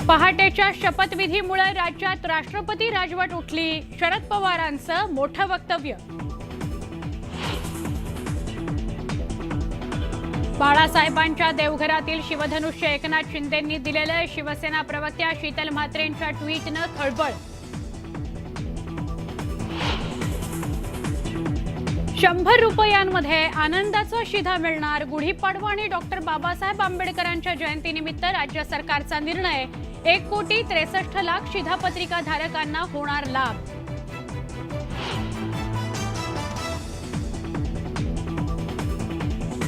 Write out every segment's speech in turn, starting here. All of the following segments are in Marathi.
पहाटेच्या शपथविधीमुळे राज्यात राष्ट्रपती राजवट उठली, शरद पवारांचं मोठं वक्तव्य. बाळासाहेबांच्या देवघरातील शिवधनुष्य एकनाथ शिंदेंनी दिलेलं, शिवसेना प्रवक्त्या शीतल म्हात्रेंच्या ट्विटनं खळबळ. 100 रुपयांमध्ये आनंदाचा शिधा मिळणार, गुढीपाडवा आणि डॉक्टर बाबासाहेब आंबेडकरांच्या जयंतीनिमित्त राज्य सरकारचा निर्णय. 1,63,00,000 शिधापत्रिका धारकांना होणार लाभ.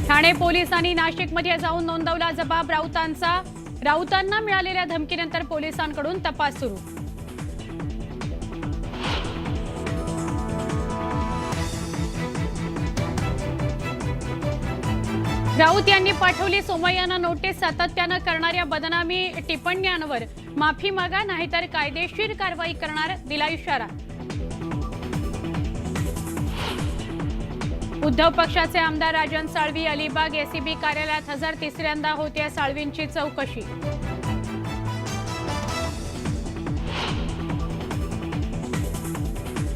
ठाणे पोलिसांनी नाशिकमध्ये जाऊन नोंदवला जबाब राऊतांचा. राऊतांना मिळालेल्या धमकीनंतर पोलिसांकडून तपास सुरू. राऊत यांनी पाठवली सोमय्यांना नोटीस. सातत्यानं करणाऱ्या बदनामी टिप्पण्यांवर माफी मागा, नाहीतर कायदेशीर कारवाई करणार, दिला इशारा. उद्धव पक्षाचे आमदार राजन साळवी अलिबाग एसीबी कार्यालयात हजर. तिसऱ्यांदा होते साळवींची चौकशी.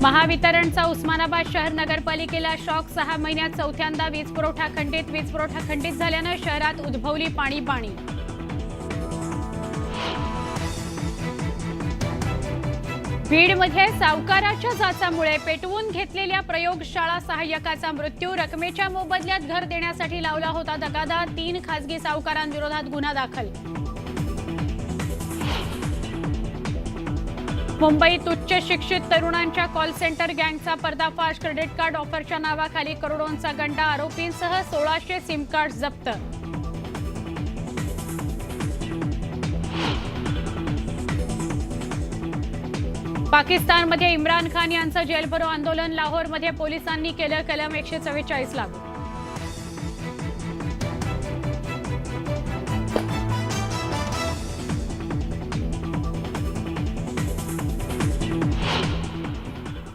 महावितरणचा उस्मानाबाद शहर नगरपालिकेला शॉक. 6 महिन्यात चौथ्यांदा वीज पुरवठा खंडित. वीज पुरवठा खंडित झाल्यानं शहरात उद्भवली पाणी. बीडमध्ये सावकाराच्या जाचामुळे पेटवून घेतलेल्या प्रयोगशाळा सहाय्यकाचा मृत्यू. रकमेच्या मोबदल्यात घर देण्यासाठी लावला होता तगादा. 3 खासगी सावकारांविरोधात गुन्हा दाखल. मुंबईत उच्च शिक्षित तरुणांच्या कॉल सेंटर गँगचा पर्दाफाश. क्रेडिट कार्ड ऑफरच्या नावाखाली करोडोंचा गंडा. आरोपींसह 1600 सिम कार्ड जप्त. पाकिस्तानमध्ये इम्रान खान यांचं जेलभरो आंदोलन. लाहोरमध्ये पोलिसांनी केलं कलम 144 लागू.